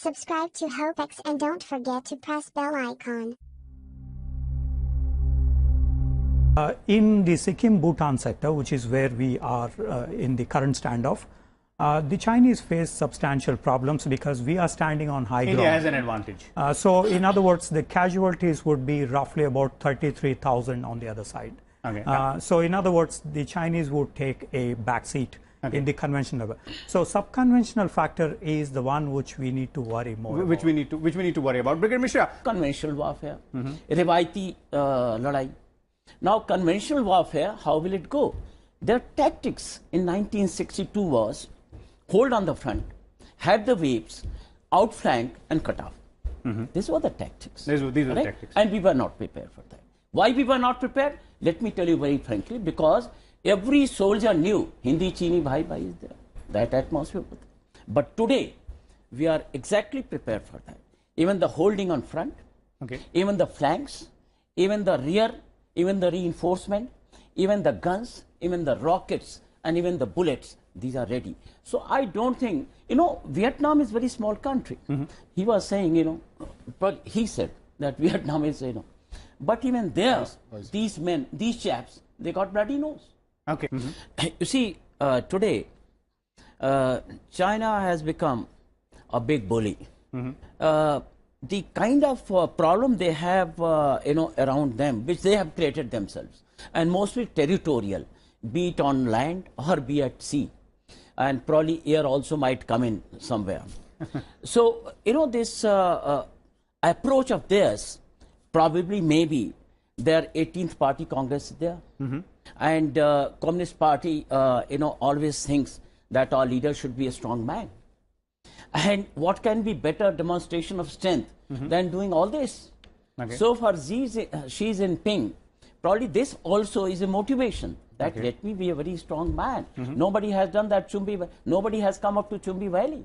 Subscribe to HopeX and don't forget to press bell icon. In the Sikkim-Bhutan sector, which is where we are in the current standoff, the Chinese face substantial problems because we are standing on high ground. India has an advantage. So, in other words, the casualties would be roughly about 33,000 on the other side. Okay. So, in other words, the Chinese would take a backseat in the conventional. So, subconventional factor is the one which we need to worry more which about. we need to worry about. Brigadier Mishra. Conventional warfare, रिवायती लड़ाई. Now, conventional warfare, how will it go? Their tactics in 1962 was hold on the front, have the waves, outflank, and cut off. These were the tactics. These were the tactics. And we were not prepared for that. Why we were not prepared? Let me tell you very frankly, because every soldier knew Hindi Chini Bhai Bhai is there. That atmosphere. But today, we are exactly prepared for that. Even the holding on front, even the flanks, even the rear, even the reinforcement, even the guns, even the rockets, and even the bullets, these are ready. So I don't think, Vietnam is a very small country. He was saying, but he said that Vietnam is, but even there, these men, these chaps, they got bloody nose. Okay. You see, today, China has become a big bully. The kind of problem they have, around them, which they have created themselves, and mostly territorial, be it on land or be at sea, and probably air also might come in somewhere. So, this approach of theirs, probably maybe their 18th Party Congress is there, and Communist Party, always thinks that our leader should be a strong man. And what can be better demonstration of strength than doing all this? So for Xi Jinping, probably this also is a motivation that let me be a very strong man. Nobody has done that nobody has come up to Chumbi Valley.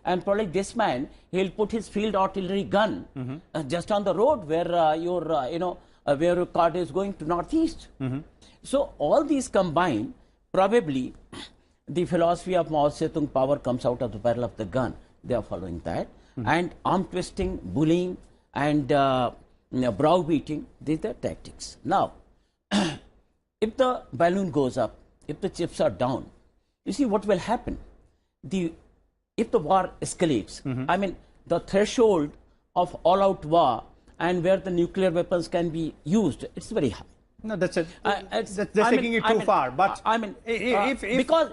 And probably this man, he'll put his field artillery gun just on the road where where your cart is going to northeast. So all these combined, probably the philosophy of Mao Zedong, power comes out of the barrel of the gun. They are following that. And arm twisting, bullying, and browbeating, these are tactics. Now, if the balloon goes up, if the chips are down, you see what will happen. If the war escalates, I mean, the threshold of all-out war and where the nuclear weapons can be used, it's very high. No, that's it. That's taking it too far. But because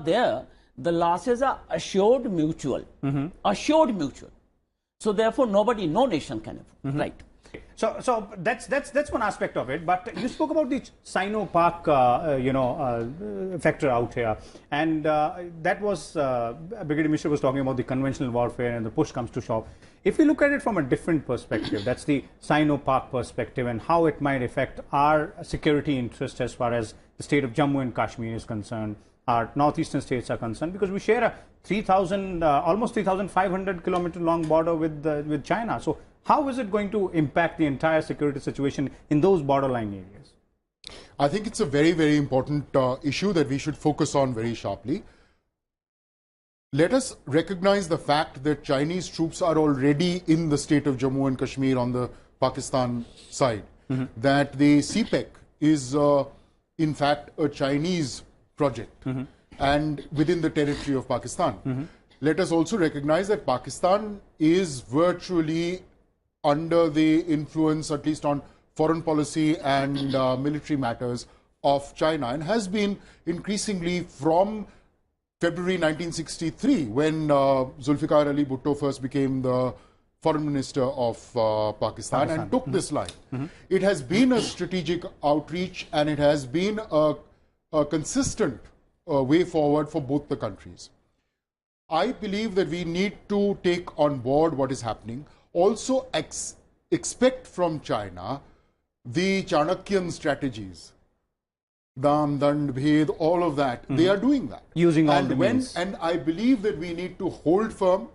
there the losses are assured mutual, assured mutual. So therefore, no nation can afford. Right. So that's one aspect of it. But you spoke about the Sino-Pak, factor out here, and that was Brigadier Mishra was talking about the conventional warfare and the push comes to shove. If we look at it from a different perspective, that's the Sino-Pak perspective and how it might affect our security interest as far as the state of Jammu and Kashmir is concerned, our northeastern states are concerned, because we share a almost 3,500 kilometer long border with China. So how is it going to impact the entire security situation in those borderline areas? I think it's a very, very important issue that we should focus on very sharply. Let us recognize the fact that Chinese troops are already in the state of Jammu and Kashmir on the Pakistan side. That the CPEC is in fact a Chinese project and within the territory of Pakistan. Let us also recognize that Pakistan is virtually under the influence, at least on foreign policy and military matters, of China, and has been increasingly from February 1963, when Zulfikar Ali Bhutto first became the foreign minister of Pakistan and took this line. It has been a strategic outreach, and it has been a consistent way forward for both the countries. I believe that we need to take on board what is happening. Also expect from China the Chanakyan strategies. Dam, Dand, Bhed, all of that. They are doing that. Using all the means. And I believe that we need to hold firm.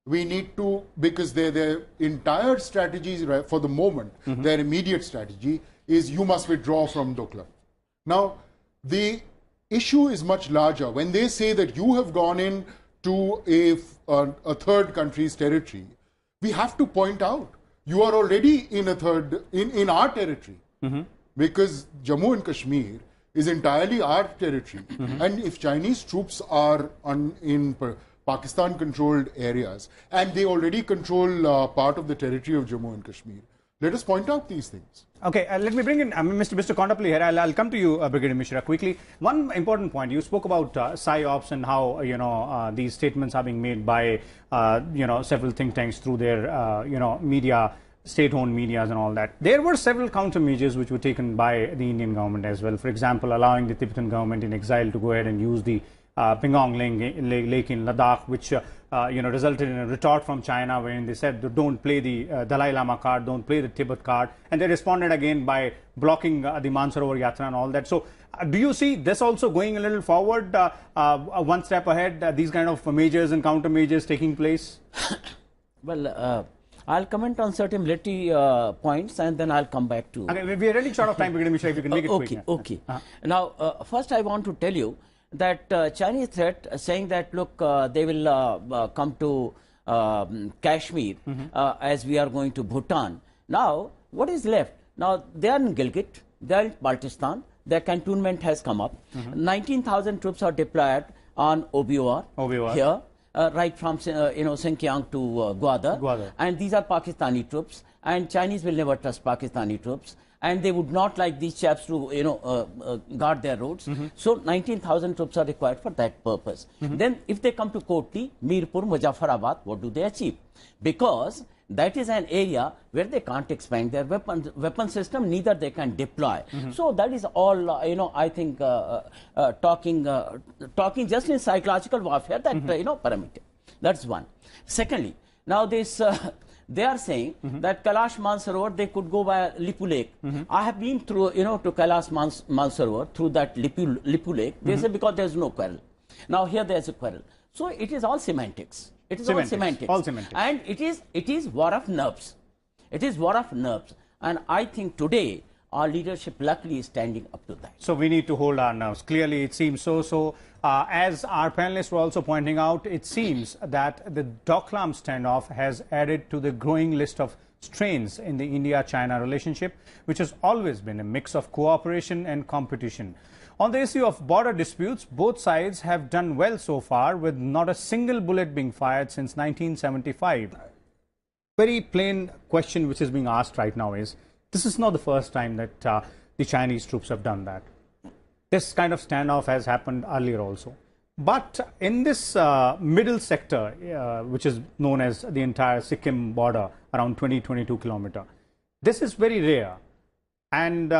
We need to, because their entire strategies for the moment, their immediate strategy is you must withdraw from Doklam. Now, the issue is much larger. When they say that you have gone in to a third country's territory, we have to point out you are already in our territory, because Jammu and Kashmir is entirely our territory. And if Chinese troops are in Pakistan-controlled areas, and they already control part of the territory of Jammu and Kashmir, let us point out these things. Okay, let me bring in Mr. Kondapalli here. I'll come to you, Brigadier Mishra, quickly. One important point, you spoke about PSYOPs and how, these statements are being made by, several think tanks through their, media, state-owned medias and all that. There were several countermeasures which were taken by the Indian government as well. For example, allowing the Tibetan government in exile to go ahead and use the Pangong Lake in Ladakh, which resulted in a retort from China, wherein they said, don't play the Dalai Lama card, don't play the Tibet card, and they responded again by blocking the Mansarovar Yatra and all that. So, do you see this also going a little forward, one step ahead, these kind of measures and countermeasures taking place? Well, I'll comment on certain military points, and then I'll come back to. Okay, we are running short of time, Brigadier Mishra, if you can make it quick. Okay. Now, first I want to tell you that Chinese threat saying that, look, they will come to Kashmir as we are going to Bhutan. Now, what is left? Now, they are in Gilgit, they are in Baltistan, their cantonment has come up. 19,000 troops are deployed on OBOR here. Right from Xinjiang to Gwadar, and these are Pakistani troops, and Chinese will never trust Pakistani troops, and they would not like these chaps to guard their roads. So 19,000 troops are required for that purpose. Then if they come to Kotli, Mirpur, Muzaffarabad, what do they achieve? Because that is an area where they can't expand their weapon system, neither they can deploy. So that is all, I think, talking just in psychological warfare, that, parameter. That's one. Secondly, now this, they are saying that Kailash Mansarovar, they could go via Lipu Lake. I have been through, to Kailash Mansarovar, through that Lipu Lake. They say because there's no quarrel. Now here there's a quarrel. So it is all semantics. It is all semantics. And it is war of nerves. It is war of nerves. And I think today our leadership luckily is standing up to that. So we need to hold our nerves. Clearly it seems so. So as our panelists were also pointing out, it seems that the Doklam standoff has added to the growing list of strains in the India-China relationship, which has always been a mix of cooperation and competition. On the issue of border disputes, both sides have done well so far, with not a single bullet being fired since 1975. Very plain question which is being asked right now is, this is not the first time that the Chinese troops have done that. This kind of standoff has happened earlier also. But in this middle sector, which is known as the entire Sikkim border, around 20-22 kilometers, this is very rare. And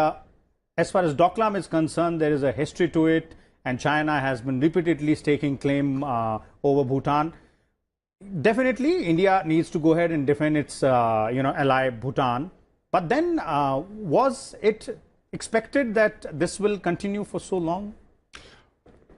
as far as Doklam is concerned, there is a history to it, and China has been repeatedly staking claim over Bhutan. Definitely, India needs to go ahead and defend its, ally Bhutan. But then, was it expected that this will continue for so long?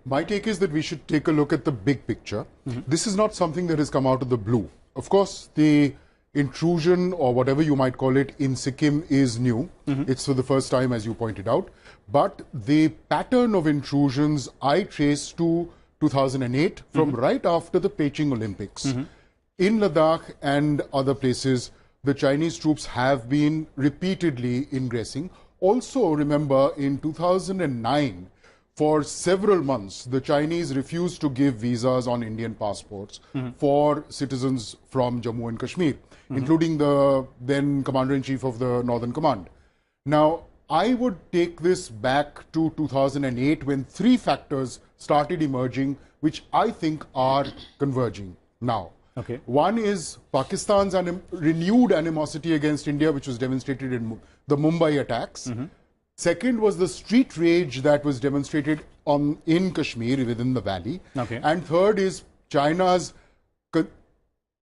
My take is that we should take a look at the big picture. This is not something that has come out of the blue. Of course, the intrusion, or whatever you might call it, in Sikkim is new. It's for the first time, as you pointed out. But the pattern of intrusions I trace to 2008, from right after the Beijing Olympics. In Ladakh and other places, the Chinese troops have been repeatedly ingressing. Also, remember, in 2009, for several months, the Chinese refused to give visas on Indian passports for citizens from Jammu and Kashmir, including the then Commander-in-Chief of the Northern Command. Now, I would take this back to 2008, when three factors started emerging, which I think are converging now. One is Pakistan's renewed animosity against India, which was demonstrated in the Mumbai attacks. Second was the street rage that was demonstrated in Kashmir, within the valley. And third is China's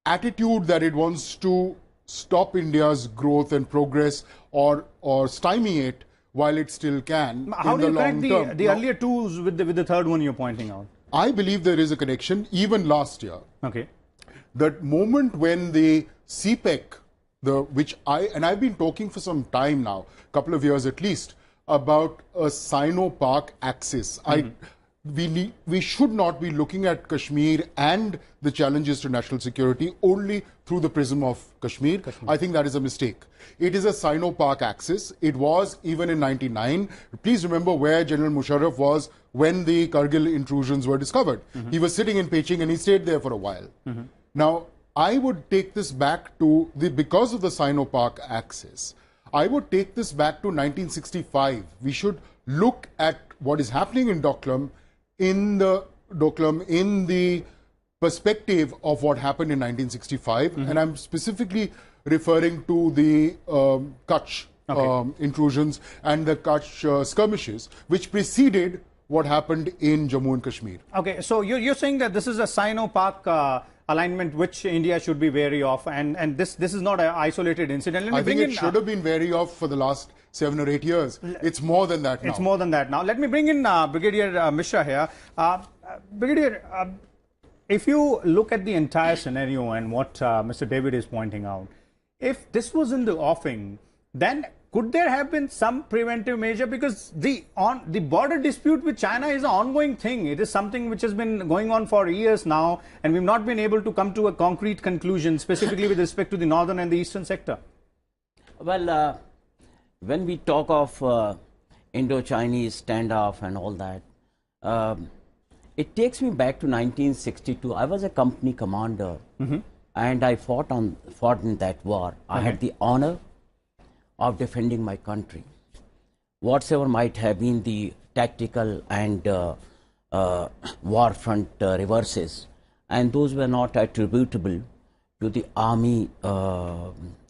attitude that it wants to stop India's growth and progress, or stymie it while it still can. How do you connect the earlier two with the third one you're pointing out? I believe there is a connection. Even last year, that moment when the CPEC, I've been talking for some time now, couple of years at least, about a Sino-Pak axis. we should not be looking at Kashmir and the challenges to national security only through the prism of Kashmir. I think that is a mistake. It is a Sino-Pak axis. It was even in 99. Please remember where General Musharraf was when the Kargil intrusions were discovered. He was sitting in Peking and he stayed there for a while. Now, I would take this back to because of the Sino-Pak axis, I would take this back to 1965. We should look at what is happening in Doklam in the perspective of what happened in 1965, and I'm specifically referring to the Kutch intrusions and the Kutch skirmishes, which preceded what happened in Jammu and Kashmir. Okay, so you're saying that this is a Sino-Pak alignment which India should be wary of, and this is not an isolated incident. Let me I think it should have been wary of for the last 7 or 8 years. It's more than that now. It's more than that now. Let me bring in Brigadier Mishra here. Brigadier, if you look at the entire scenario and what Mr. David is pointing out, if this was in the offing, then could there have been some preventive measure? Because the border dispute with China is an ongoing thing. It is something which has been going on for years now, and we've not been able to come to a concrete conclusion, specifically with respect to the northern and the eastern sector. Well, when we talk of Indo-Chinese standoff and all that, it takes me back to 1962. I was a company commander, and I fought in that war. I had the honor of defending my country. Whatsoever might have been the tactical and war front reverses, and those were not attributable to the army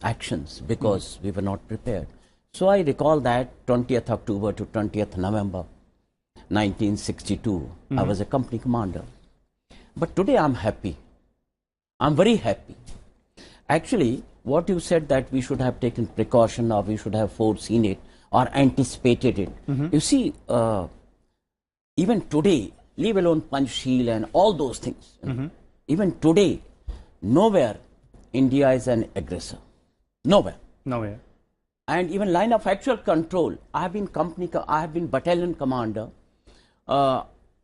actions because we were not prepared. So I recall that 20th October to 20th November 1962, I was a company commander. But today I'm happy. I'm very happy. Actually, what you said that we should have taken precaution or we should have foreseen it or anticipated it. You see, even today, leave alone Panchsheel and all those things, even today, nowhere India is an aggressor. Nowhere. Nowhere. And even line of actual control, I have been battalion commander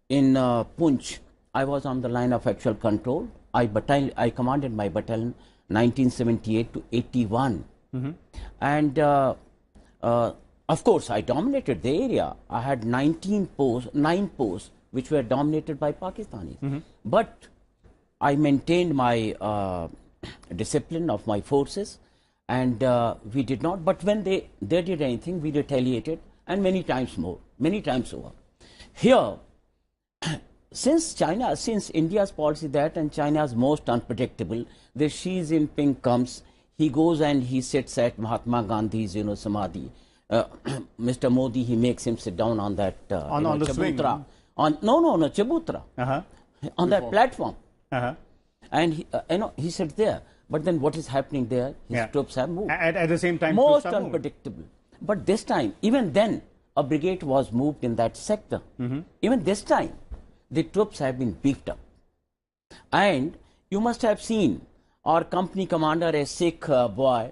in Poonch. I was on the line of actual control. I commanded my battalion 1978 to 81. And of course, I dominated the area. I had 9 posts which were dominated by Pakistanis. But I maintained my discipline of my forces, and we did not. But when they did anything, we retaliated, and many times over. Here, since India's policy that and China's most unpredictable, the Xi Jinping comes, he goes and he sits at Mahatma Gandhi's, Samadhi. Mr. Modi, he makes him sit down on that on the swing. Chabutra, on that platform, and he sits there. But then what is happening there? His troops have moved. At the same time, most unpredictable. But this time, even then, a brigade was moved in that sector. Even this time, the troops have been beefed up. And you must have seen our company commander, a Sikh boy,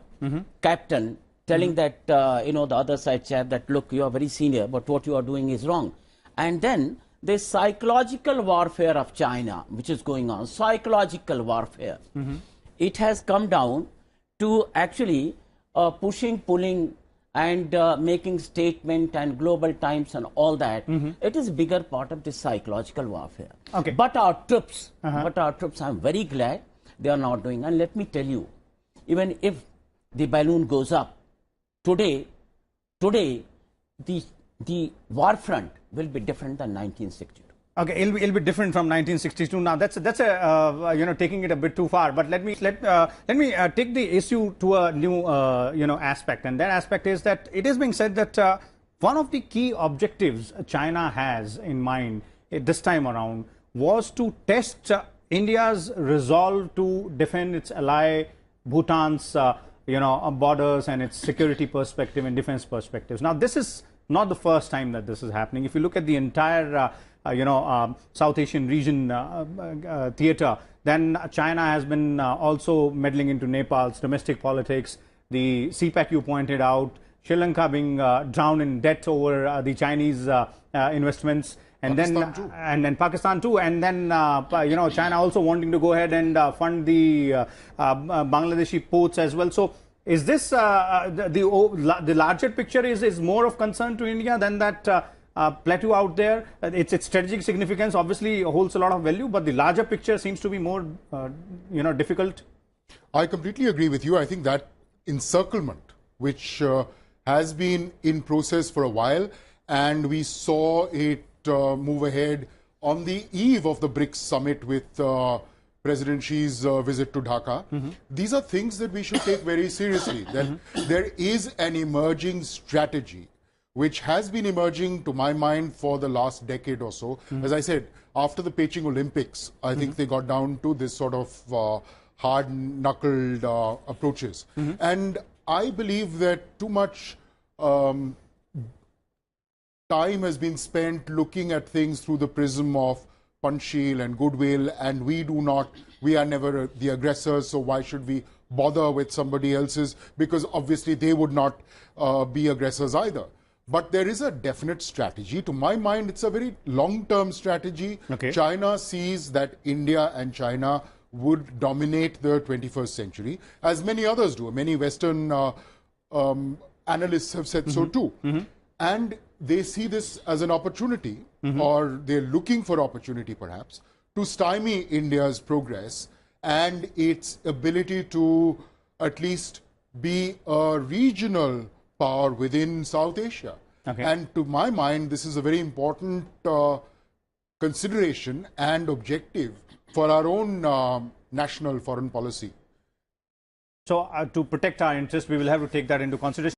captain, telling that, the other side chap that, look, you are very senior, but what you are doing is wrong. And then the psychological warfare of China, which is going on, psychological warfare, it has come down to actually pushing, pulling, and making statement and global times and all that. It is a bigger part of this psychological warfare. Okay. But our troops, I'm very glad they are not doing. And let me tell you, even if the balloon goes up, today the war front will be different than 1962. Okay, it'll be different from 1962. Now that's a taking it a bit too far. But let me take the issue to a new aspect, and that aspect is that it is being said that one of the key objectives China has in mind this time around was to test India's resolve to defend its ally Bhutan's borders and its security perspective and defense perspectives. Now this is not the first time that this is happening. If you look at the entire South Asian region theater, then China has been also meddling into Nepal's domestic politics. The CPEC you pointed out, Sri Lanka being drowned in debt over the Chinese investments, and Pakistan too. then Pakistan too, and then China also wanting to go ahead and fund the Bangladeshi ports as well. So is this the larger picture is more of concern to India than that plateau out there? Its strategic significance obviously holds a lot of value, but the larger picture seems to be more difficult. I completely agree with you. I think that encirclement, which has been in process for a while, and we saw it move ahead on the eve of the BRICS summit with President Xi's visit to Dhaka. These are things that we should take very seriously. That there is an emerging strategy which has been emerging, to my mind, for the last decade or so. As I said, after the Beijing Olympics, I think they got down to this sort of hard-knuckled approaches. And I believe that too much time has been spent looking at things through the prism of Panchsheel and goodwill, and we are never the aggressors, so why should we bother with somebody else's? Because obviously they would not be aggressors either. But there is a definite strategy. To my mind, it's a very long-term strategy. Okay. China sees that India and China would dominate the 21st century, as many others do. Many Western analysts have said so too. And they see this as an opportunity, or they're looking for opportunity perhaps, to stymie India's progress and its ability to at least be a regional power within South Asia. Okay. And to my mind, this is a very important consideration and objective for our own national foreign policy. So to protect our interests, we will have to take that into consideration.